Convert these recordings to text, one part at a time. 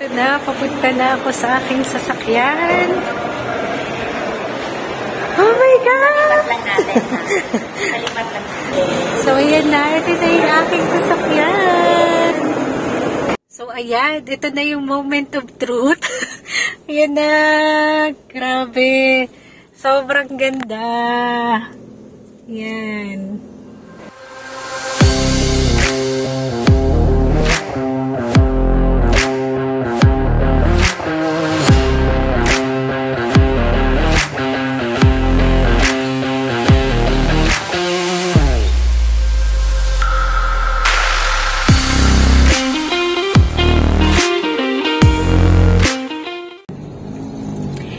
Ito na, papunta na ako sa aking sasakyan. Oh my God! Kalipat lang natin, ha? Kalipat lang natin. So, ayan na. Ito na yung aking sasakyan. So, ayan. Ito na yung moment of truth. Ayan na. Grabe. Sobrang ganda. Ayan.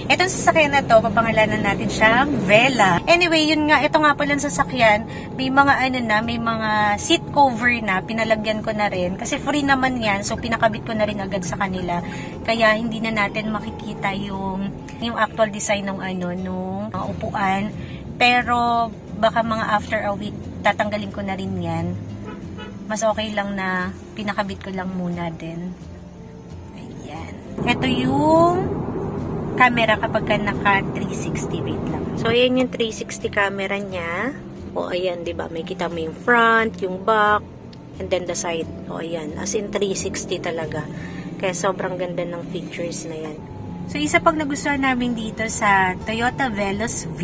Itong sasakyan na to, papangalanan natin siyang Vela. Anyway, yun nga, ito nga pala sasakyan, may mga may mga seat cover na, pinalagyan ko na rin. Kasi free naman yan, so pinakabit ko na rin agad sa kanila. Kaya hindi na natin makikita yung actual design ng nung upuan. Pero baka mga after a week, tatanggalin ko na rin yan. Mas okay lang na pinakabit ko lang muna din. Ayan. Ito yung camera kapag ka naka 360, wait lang. So, ayan yung 360 camera niya. O, ayan, diba? May kita mo yung front, yung back, and then the side. O, ayan. As in 360 talaga. Kaya sobrang ganda ng features na yan. So, isa pag nagustuhan namin dito sa Toyota Veloz V,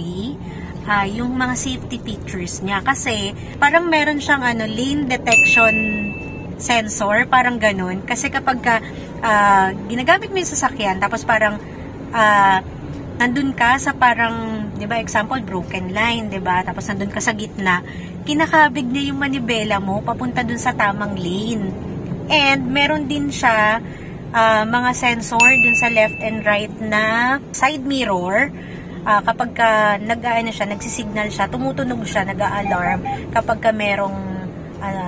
yung mga safety features niya. Kasi, parang meron siyang lane detection sensor, parang ganun. Kasi kapag ginagamit mo yung sasakyan, tapos parang nandun ka sa parang, di ba, example, broken line, di ba? Tapos nandun ka sa gitna, kinakabig niya yung manibela mo papunta dun sa tamang lane. And meron din siya mga sensor dun sa left and right na side mirror. Kapag ka nagsisignal siya, tumutunog siya, nag-a-alarm kapag ka merong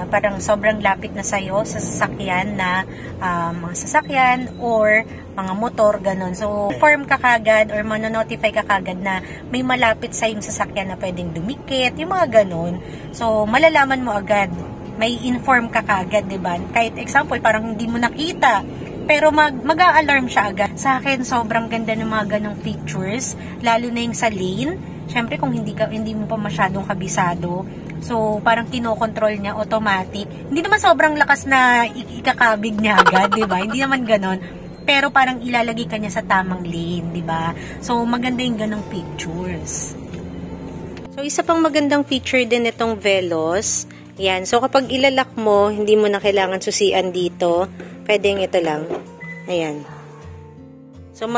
parang sobrang lapit na sa'yo sa sasakyan na mga sasakyan or mga motor, ganun. So, inform ka kagad or manonotify ka kagad na may malapit sa yung sasakyan na pwedeng dumikit, yung mga ganun. So, malalaman mo agad. May inform ka kagad, diba? Kahit example, parang hindi mo nakita, pero mag-a-alarm siya agad. Sa akin, sobrang ganda ng mga ganong features, lalo na yung sa lane. Siyempre, kung hindi mo pa masyadong kabisado, so, parang kinokontrol niya automatic. Hindi naman sobrang lakas na ikakabig niya agad, di ba? Hindi naman ganon. Pero parang ilalagay ka niya sa tamang lane, di ba? So, maganda yung ganong features. So, isa pang magandang feature din itong Veloz. Yan. So, kapag ilalak mo, hindi mo na kailangan susian dito. Pwedeng ito lang. Ayan. So,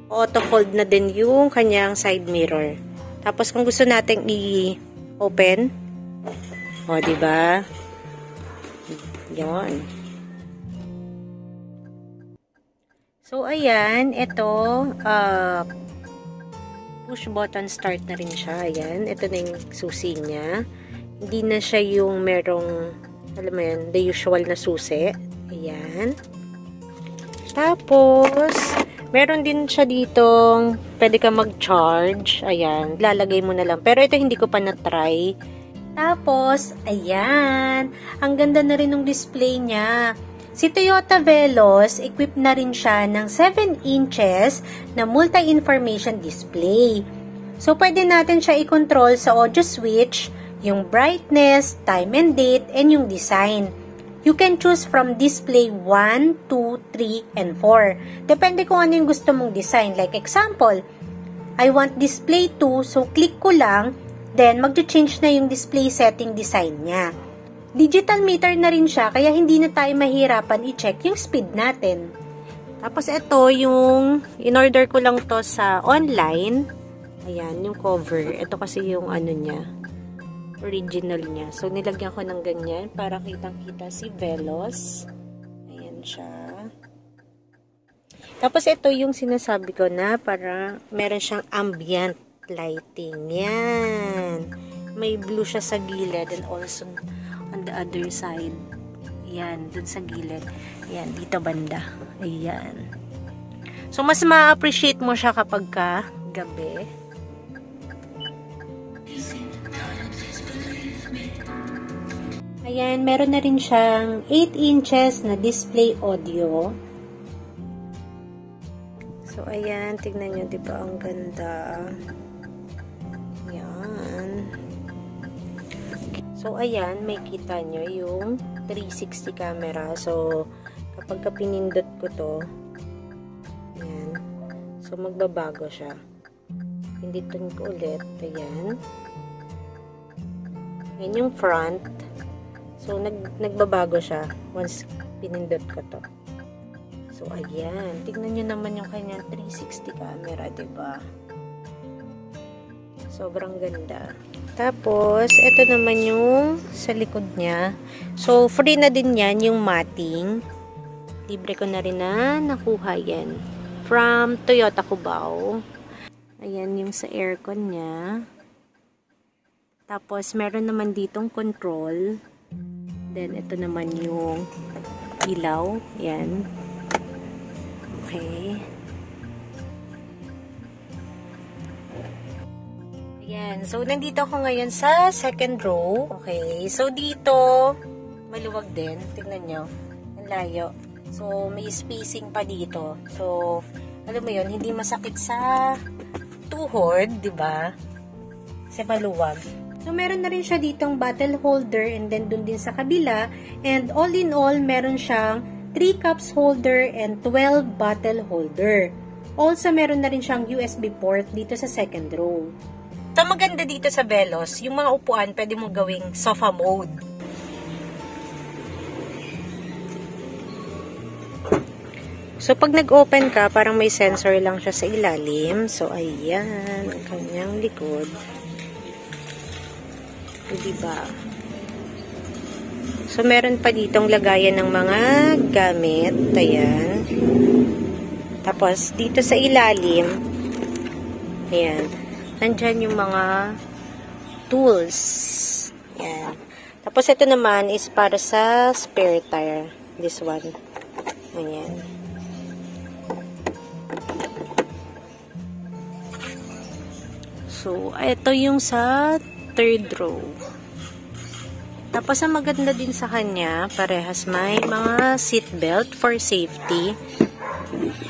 auto-fold na din yung kanyang side mirror. Tapos, kung gusto nating open. O, diba? Yan. So, ayan. Ito, push button start na rin siya. Ayan. Ito na yung susi niya. Hindi na siya yung merong, alam mo yan, the usual na susi. Ayan. Tapos, meron din siya ditong pwede ka mag-charge. Ayan. Lalagay mo na lang. Pero ito hindi ko pa na-try. Tapos, ayan. Ang ganda na rin ng display niya. Si Toyota Veloz, equipped na rin siya ng 7 inches na multi-information display. So, pwede natin siya i-control sa audio switch, yung brightness, time and date, and yung design. You can choose from display 1, 2, 3, and 4. Depende kung ano yung gusto mong design. Like example, I want display 2, so click ko lang, then mag-change na yung display setting design niya. Digital meter na rin siya, kaya hindi na tayo mahirapan i-check yung speed natin. Tapos ito, yung in-order ko lang to sa online. Ayan, yung cover. Ito kasi yung niya, original niya. So, nilagyan ko ng ganyan para kitang-kita si Veloz. Ayan siya. Tapos, ito yung sinasabi ko na para meron siyang ambient lighting. Yan. May blue siya sa gilid and also on the other side. Ayan, dun sa gilid. Ayan, dito banda. Ayan. So, mas ma-appreciate mo siya kapag ka gabi. Ayan, meron na rin siyang 8 inches na display audio. So, ayan. Tignan nyo, diba? Ang ganda. Ayan. So, ayan. May kita nyo yung 360 camera. So, kapag pinindot ko to, ayan. So, magbabago siya. Pindutin ko ulit. Ayan. Ayan yung front. So, nagbabago siya once pinindot ko to. So, ayan. Tignan nyo naman yung kanyang 360 camera, diba? Sobrang ganda. Tapos, ito naman yung sa likod niya. So, free na din yan, yung matting. Libre ko na rin na nakuha yan. From Toyota Cubao. Ayan yung sa aircon niya. Tapos, meron naman ditong control. Then, ito naman yung ilaw. Ayan. Okay. Ayan. So, nandito ako ngayon sa second row. Okay. So, dito, maluwag din. Tingnan nyo. Ang layo. So, may spacing pa dito. So, alam mo yun, hindi masakit sa tuhod, diba? Kasi maluwag. So, meron na rin siya ditong bottle holder and then dun din sa kabila. And all in all, meron siyang 3 cups holder and 12 bottle holder. Also, meron na rin siyang USB port dito sa second row. So, maganda dito sa Veloz, yung mga upuan pwede mong gawing sofa mode. So, pag nag-open ka, parang may sensor lang siya sa ilalim. So, ayan, ang kanyang likod. Diba? So, meron pa ditong lagayan ng mga gamit. Ayan. Tapos, dito sa ilalim, ayan, nandyan yung mga tools. Ayan. Tapos, ito naman is para sa spare tire. This one. Ayan. So, ito yung sa third row. Tapos, ang maganda din sa kanya, parehas may mga seat belt for safety.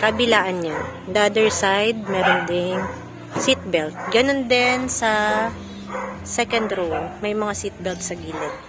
Kabilaan niya. The other side, meron ding seat belt. Ganon din sa second row. May mga seat belt sa gilid.